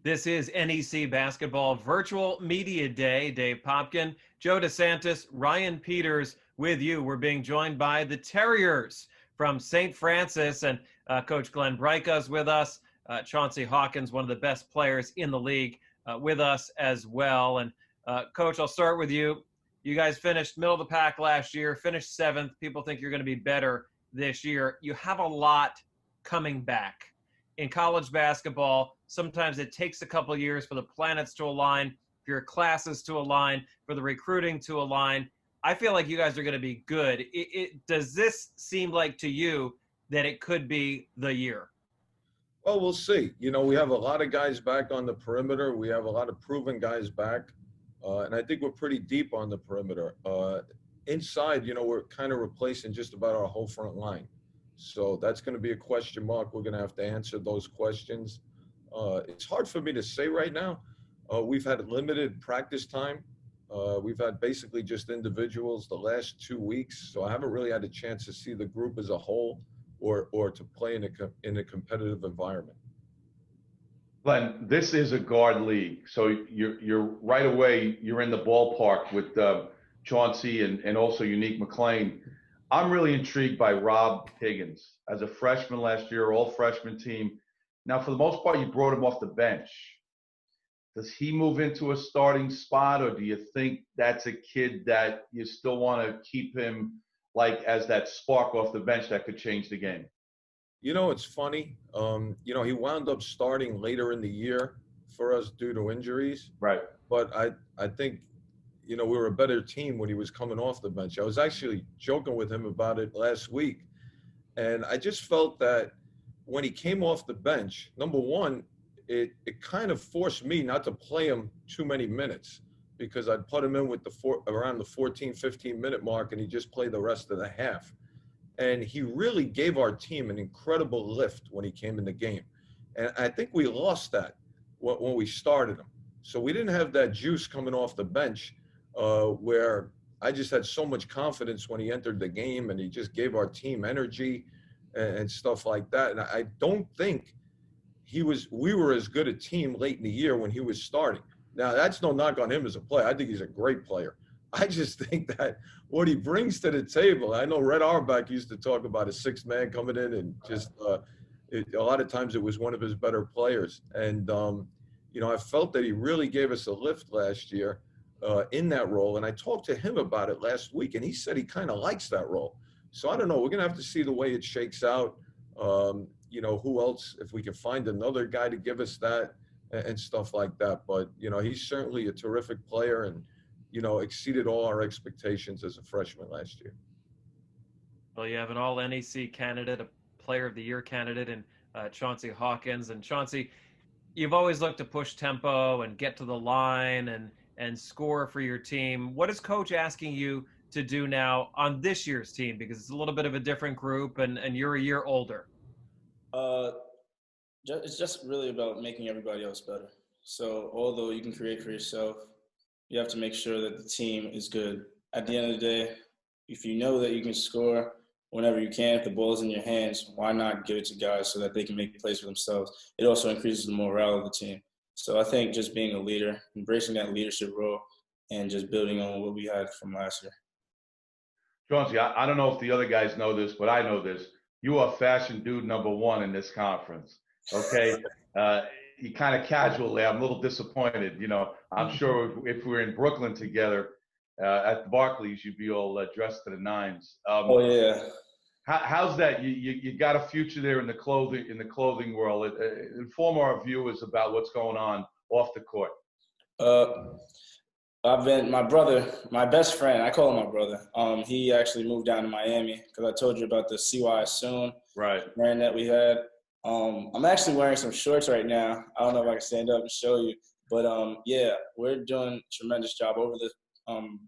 This is NEC Basketball Virtual Media Day. Dave Popkin, Joe DeSantis, Ryan Peters with you. We're being joined by the Terriers from St. Francis, and Coach Glenn Breika's with us. Chauncey Hawkins, one of the best players in the league, with us as well. And Coach, I'll start with you. You guys finished middle of the pack last year, finished 7th. People think you're going to be better this year. You have a lot coming back. In college basketball, sometimes it takes a couple years for the planets to align, for your classes to align, for the recruiting to align. I feel like you guys are going to be good. Does this seem like to you that it could be the year? Well, we'll see. You know, we have a lot of guys back on the perimeter. We have a lot of proven guys back. And I think we're pretty deep on the perimeter. Inside, you know, we're kind of replacing just about our whole front line. So that's going to be a question mark. We're going to have to answer those questions. It's hard for me to say right now. We've had limited practice time. We've had basically just individuals the last 2 weeks. So I haven't really had a chance to see the group as a whole or to play in a competitive environment. Glenn, this is a guard league. So you're right away, you're in the ballpark with Chauncey and also Unique McLean. I'm really intrigued by Rob Higgins. As a freshman last year, all freshman team. Now, for the most part, you brought him off the bench. Does he move into a starting spot, or do you think that's a kid that you still want to keep him like as that spark off the bench that could change the game? You know, it's funny. You know, he wound up starting later in the year for us due to injuries. Right. But I think, you know, we were a better team when he was coming off the bench. I was actually joking with him about it last week. And I just felt that when he came off the bench, number one, it kind of forced me not to play him too many minutes, because I'd put him in with around the 14, 15-minute mark, and he just played the rest of the half. And he really gave our team an incredible lift when he came in the game. And I think we lost that when we started him. So we didn't have that juice coming off the bench where I just had so much confidence when he entered the game, and he just gave our team energy and stuff like that. And I don't think we were as good a team late in the year when he was starting. Now, that's no knock on him as a player. I think he's a great player. I just think that what he brings to the table, I know Red Auerbach used to talk about a sixth man coming in, and just a lot of times it was one of his better players. And, you know, I felt that he really gave us a lift last year in that role. And I talked to him about it last week, and he said he kind of likes that role. So I don't know. We're going to have to see the way it shakes out. You know, who else, if we can find another guy to give us that and stuff like that. But, you know, he's certainly a terrific player and, you know, exceeded all our expectations as a freshman last year. Well, you have an all-NEC candidate, a Player of the Year candidate, and Chauncey Hawkins. And Chauncey, you've always looked to push tempo and get to the line and score for your team. What is Coach asking you to do now on this year's team? Because it's a little bit of a different group, and you're a year older. It's just really about making everybody else better. So although you can create for yourself, you have to make sure that the team is good. At the end of the day, if you know that you can score whenever you can, if the ball is in your hands, why not give it to guys so that they can make plays for themselves? It also increases the morale of the team. So I think just being a leader, embracing that leadership role, and just building on what we had from last year. Chauncey, I don't know if the other guys know this, but I know this. You are fashion dude #1 in this conference, okay? You kind of casually, I'm a little disappointed. You know, I'm sure if we were in Brooklyn together at the Barclays, you'd be all dressed to the nines. Oh, yeah. How's that? You got a future there in the clothing world. Inform our viewers about what's going on off the court. My best friend, I call him my brother. He actually moved down to Miami because I told you about the ICYMI brand that we had. I'm actually wearing some shorts right now. I don't know if I can stand up and show you, but yeah, we're doing a tremendous job over the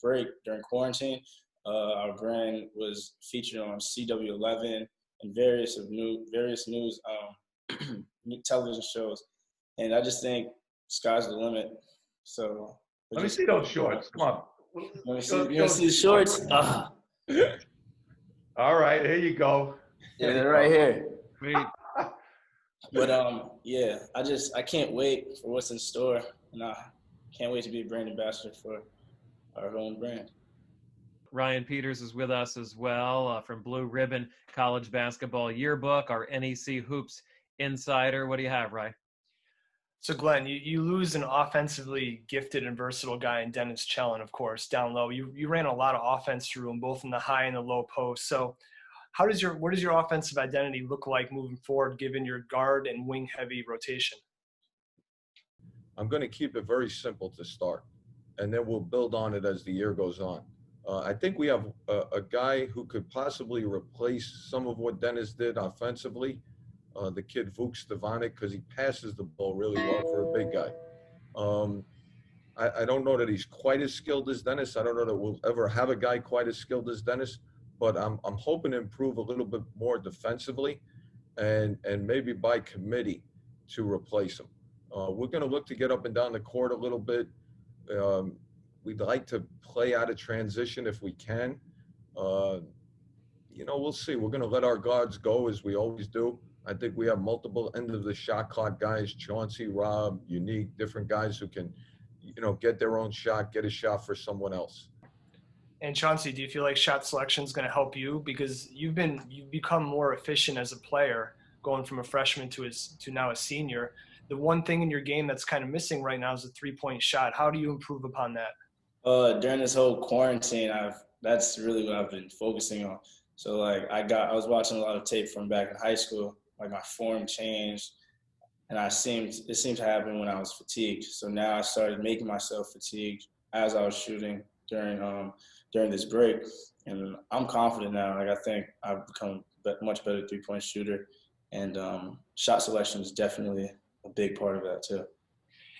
break during quarantine. Our brand was featured on CW11 and various news television shows, and I just think sky's the limit. So let me see those shorts. Come on. You want to see the shorts? All right, here you go. Yeah, they're right here. But yeah, I can't wait for what's in store, and I can't wait to be a brand ambassador for our own brand. Ryan Peters is with us as well from Blue Ribbon College Basketball Yearbook, our NEC Hoops insider. What do you have, Ryan? So, Glenn, you lose an offensively gifted and versatile guy in Dennis Chelin, of course, down low. You ran a lot of offense through him, both in the high and the low post. So what does your offensive identity look like moving forward, given your guard and wing heavy rotation? I'm going to keep it very simple to start, and then we'll build on it as the year goes on. I think we have a guy who could possibly replace some of what Dennis did offensively, the kid Vuk Stevanic, because he passes the ball really well for a big guy. I don't know that he's quite as skilled as Dennis. I don't know that we'll ever have a guy quite as skilled as Dennis, but I'm hoping to improve a little bit more defensively and maybe by committee to replace him. We're going to look to get up and down the court a little bit. We'd like to play out of transition if we can. We'll see. We're going to let our guards go as we always do. I think we have multiple end of the shot clock guys, Chauncey, Rob, Unique, different guys who can, get their own shot, get a shot for someone else. And Chauncey, do you feel like shot selection is going to help you? Because you've become more efficient as a player, going from a freshman to now a senior. The one thing in your game that's kind of missing right now is a 3-point shot. How do you improve upon that? During this whole quarantine, that's really what I've been focusing on. So I was watching a lot of tape from back in high school. Like my form changed, and it seemed to happen when I was fatigued. So now I started making myself fatigued as I was shooting during this break, and I'm confident now. I think I've become a much better 3-point shooter, and shot selection is definitely a big part of that too.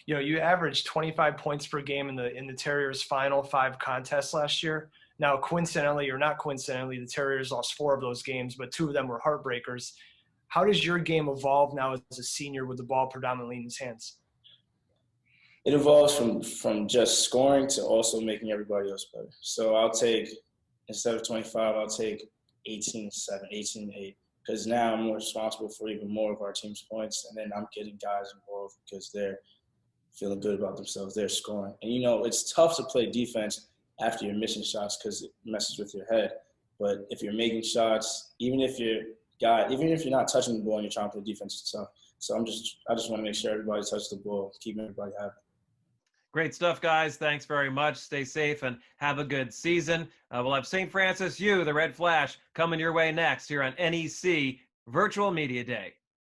You averaged 25 points per game in the Terriers' final 5 contests last year. Now, coincidentally or not coincidentally, the Terriers lost 4 of those games, but 2 of them were heartbreakers. How does your game evolve now as a senior with the ball predominantly in his hands? It evolves from just scoring to also making everybody else better. So I'll take, instead of 25, I'll take 18-7, 18-8, because now I'm more responsible for even more of our team's points, and then I'm getting guys involved because they're feeling good about themselves. They're scoring. And, it's tough to play defense after you're missing shots because it messes with your head. But if you're making shots, even if you're not touching the ball and you're trying to play defense, it's tough. So I just want to make sure everybody touches the ball, keep everybody happy. Great stuff, guys. Thanks very much. Stay safe and have a good season. We'll have St. Francis U, the Red Flash, coming your way next here on NEC Virtual Media Day.